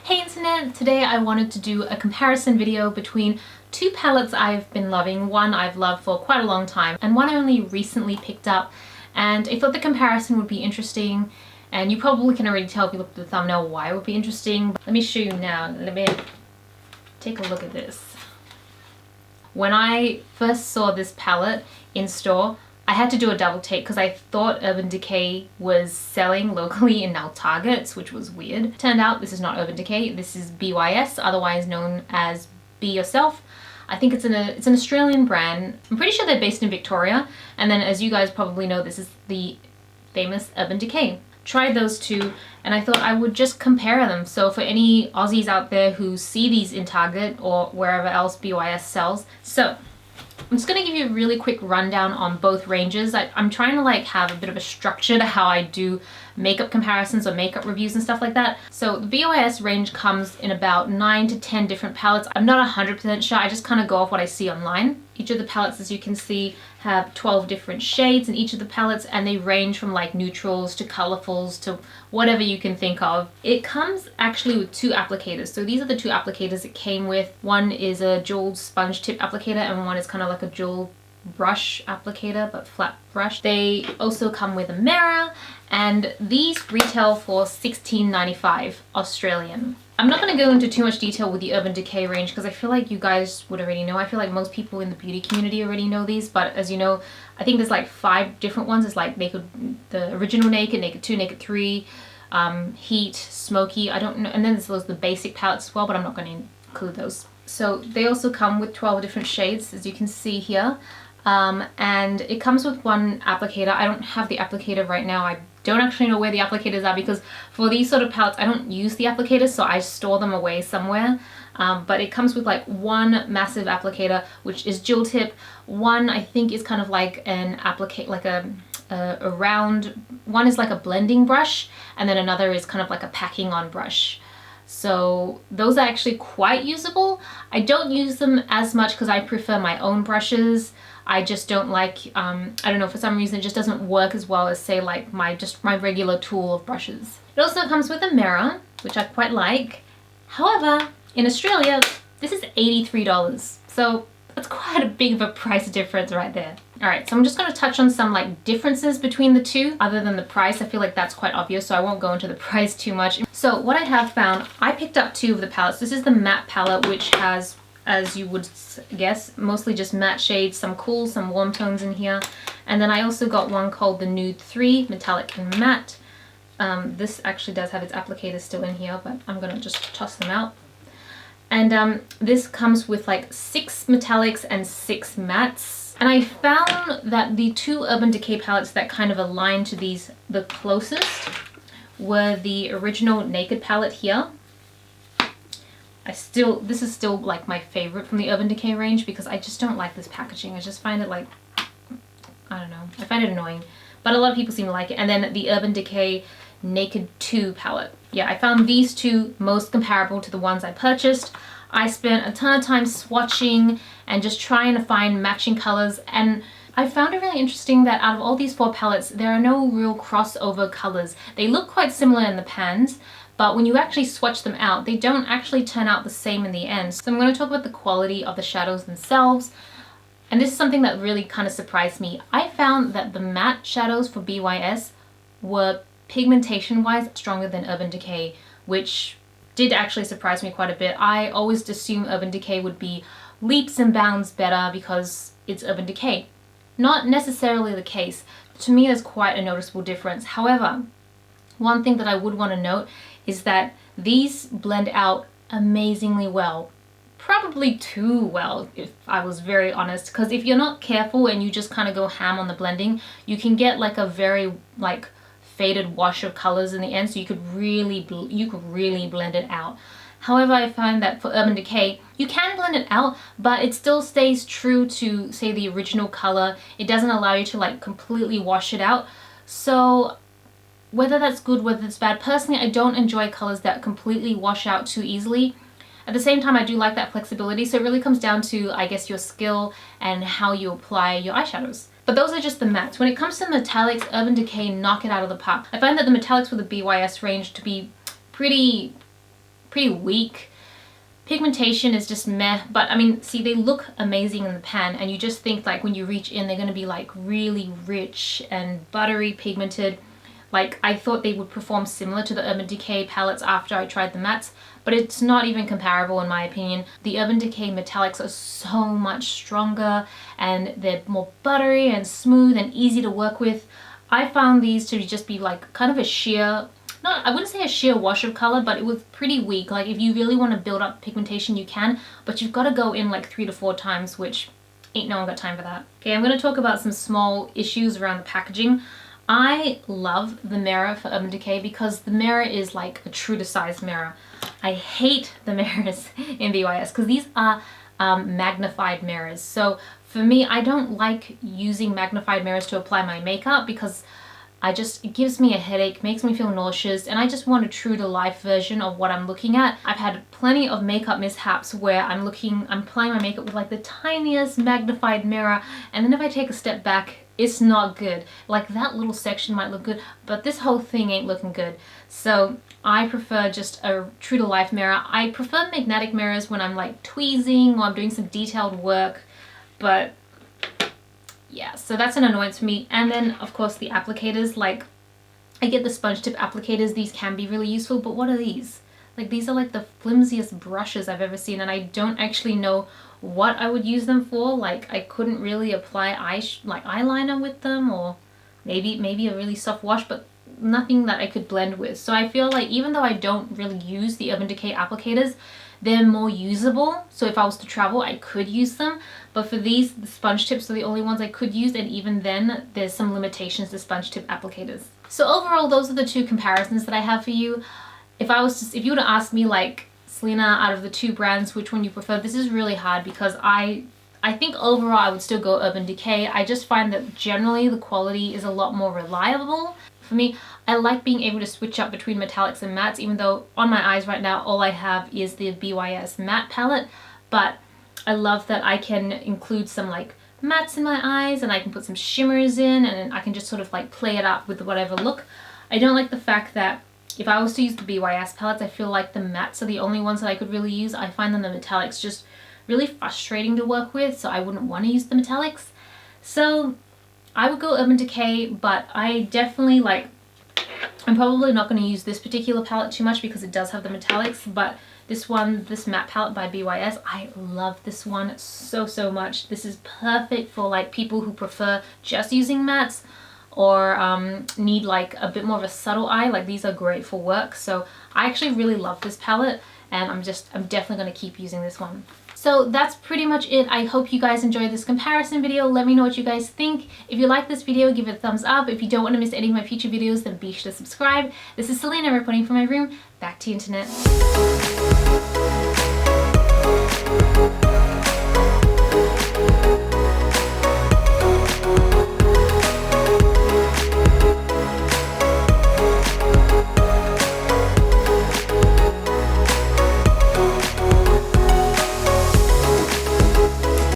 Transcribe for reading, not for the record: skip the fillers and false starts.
Hey internet! Today I wanted to do a comparison video between two palettes I've been loving. One I've loved for quite a long time and one I only recently picked up, and I thought the comparison would be interesting, and you probably can already tell if you look at the thumbnail why it would be interesting. Let me show you now. Let me take a look at this. When I first saw this palette in store, I had to do a double take because I thought Urban Decay was selling locally in now Targets, which was weird. Turned out this is not Urban Decay, this is BYS, otherwise known as Be Yourself. I think it's an Australian brand. I'm pretty sure they're based in Victoria, and then as you guys probably know, this is the famous Urban Decay. Tried those two and I thought I would just compare them. So for any Aussies out there who see these in Target or wherever else BYS sells. So I'm just going to give you a really quick rundown on both ranges. I'm trying to like have a bit of a structure to how I do makeup comparisons or makeup reviews and stuff like that. So the BYS range comes in about 9 to 10 different palettes. I'm not 100% sure, I just kind of go off what I see online. Each of the palettes, as you can see, have 12 different shades in each of the palettes, and they range from like neutrals to colorfuls to whatever you can think of. It comes actually with two applicators. So these are the two applicators it came with. One is a jeweled sponge tip applicator and one is kind of like a jewel brush applicator but flat brush. They also come with a mirror, and these retail for $16.95 Australian. I'm not going to go into too much detail with the Urban Decay range because I feel like you guys would already know. I feel like most people in the beauty community already know these, but as you know, I think there's like 5 different ones. It's like the original Naked, Naked 2, Naked 3, Heat, Smoky, I don't know, and then there's the basic palettes as well, but I'm not going to include those. So they also come with 12 different shades, as you can see here. And it comes with one applicator. I don't have the applicator right now. I don't actually know where the applicators are because for these sort of palettes I don't use the applicators, so I store them away somewhere. But it comes with like one massive applicator which is jewel tip. One I think is kind of like an like a round one is like a blending brush, and then another is kind of like a packing on brush. So those are actually quite usable. I don't use them as much because I prefer my own brushes. I just don't like, I don't know, for some reason it just doesn't work as well as say like my regular tool of brushes. It also comes with a mirror, which I quite like. However, in Australia, this is $83. So that's quite a big of a price difference right there. Alright, so I'm just going to touch on some like differences between the two other than the price. I feel like that's quite obvious, so I won't go into the price too much. So what I have found, I picked up 2 of the palettes. This is the matte palette, which has, as you would guess, mostly just matte shades, some cool, some warm tones in here. And then I also got one called the Nude 3, Metallic and Matte. This actually does have its applicator still in here, but I'm going to just toss them out. And this comes with like 6 metallics and 6 mattes. And I found that the 2 Urban Decay palettes that kind of align to these the closest were the original Naked palette here. This is still like my favorite from the Urban Decay range because I just don't like this packaging. I just find it like, I don't know, I find it annoying. But a lot of people seem to like it. And then the Urban Decay Naked 2 palette. Yeah, I found these 2 most comparable to the ones I purchased. I spent a ton of time swatching and just trying to find matching colors, and I found it really interesting that out of all these 4 palettes, there are no real crossover colors. They look quite similar in the pans, but when you actually swatch them out, they don't actually turn out the same in the end. So I'm going to talk about the quality of the shadows themselves. And this is something that really kind of surprised me. I found that the matte shadows for BYS were pigmentation-wise stronger than Urban Decay, which did actually surprise me quite a bit. I always assumed Urban Decay would be leaps and bounds better because it's Urban Decay. Not necessarily the case. To me, there's quite a noticeable difference. However, one thing that I would want to note is that these blend out amazingly well. Probably too well, if I was very honest, because if you're not careful and you just kind of go ham on the blending, you can get like a very like faded wash of colors in the end, so you could really blend it out. However, I find that for Urban Decay, you can blend it out, but it still stays true to, say, the original color. It doesn't allow you to like completely wash it out. So whether that's good, whether it's bad, personally, I don't enjoy colors that completely wash out too easily. At the same time, I do like that flexibility, so it really comes down to, I guess, your skill and how you apply your eyeshadows. But those are just the mattes. When it comes to metallics, Urban Decay knock it out of the park. I find that the metallics for the BYS range to be pretty pretty weak. Pigmentation is just meh, but I mean, see, they look amazing in the pan, and you just think like when you reach in, they're going to be like really rich and buttery pigmented. Like, I thought they would perform similar to the Urban Decay palettes after I tried the mattes, but it's not even comparable in my opinion. The Urban Decay metallics are so much stronger, and they're more buttery and smooth and easy to work with. I found these to just be like kind of a sheer, I wouldn't say a sheer wash of color, but it was pretty weak. Like, if you really want to build up pigmentation, you can, but you've got to go in like 3 to 4 times, which ain't no one got time for that. Okay, I'm going to talk about some small issues around the packaging. I love the mirror for Urban Decay because the mirror is like a true to size mirror. I hate the mirrors in BYS because these are magnified mirrors. So for me, I don't like using magnified mirrors to apply my makeup because it gives me a headache, makes me feel nauseous, and I just want a true to life version of what I'm looking at. I've had plenty of makeup mishaps where I'm applying my makeup with like the tiniest magnified mirror, and then if I take a step back, it's not good. Like, that little section might look good, but this whole thing ain't looking good. So I prefer just a true to life mirror. I prefer magnetic mirrors when I'm like tweezing or I'm doing some detailed work, but yeah, so that's an annoyance for me. And then of course the applicators, like, I get the sponge tip applicators, these can be really useful, but what are these? Like, these are like the flimsiest brushes I've ever seen, and I don't actually know what I would use them for. Like, I couldn't really apply eyeliner with them, or maybe a really soft wash, but nothing that I could blend with. So I feel like even though I don't really use the Urban Decay applicators, they're more usable. So if I was to travel, I could use them. But for these, the sponge tips are the only ones I could use, and even then, there's some limitations to sponge tip applicators. So overall, those are the 2 comparisons that I have for you. If you were to ask me, like, Celina, out of the 2 brands, which one you prefer, this is really hard because I think overall I would still go Urban Decay. I just find that generally the quality is a lot more reliable. For me, I like being able to switch up between metallics and mattes, even though on my eyes right now all I have is the BYS matte palette, but I love that I can include some like mattes in my eyes, and I can put some shimmers in, and I can just sort of like play it up with whatever look. I don't like the fact that if I was to use the BYS palettes, I feel like the mattes are the only ones that I could really use. I find them the metallics just really frustrating to work with, so I wouldn't want to use the metallics. So I would go Urban Decay, but I definitely I'm probably not going to use this particular palette too much because it does have the metallics, but this matte palette by BYS, I love this one so much. This is perfect for like people who prefer just using mattes, or need like a bit more of a subtle eye. Like, these are great for work. So I actually really love this palette, and I'm definitely going to keep using this one. So that's pretty much it. I hope you guys enjoyed this comparison video. Let me know what you guys think. If you like this video, give it a thumbs up. If you don't want to miss any of my future videos, then be sure to subscribe. This is Celina reporting from my room. Back to you, internet.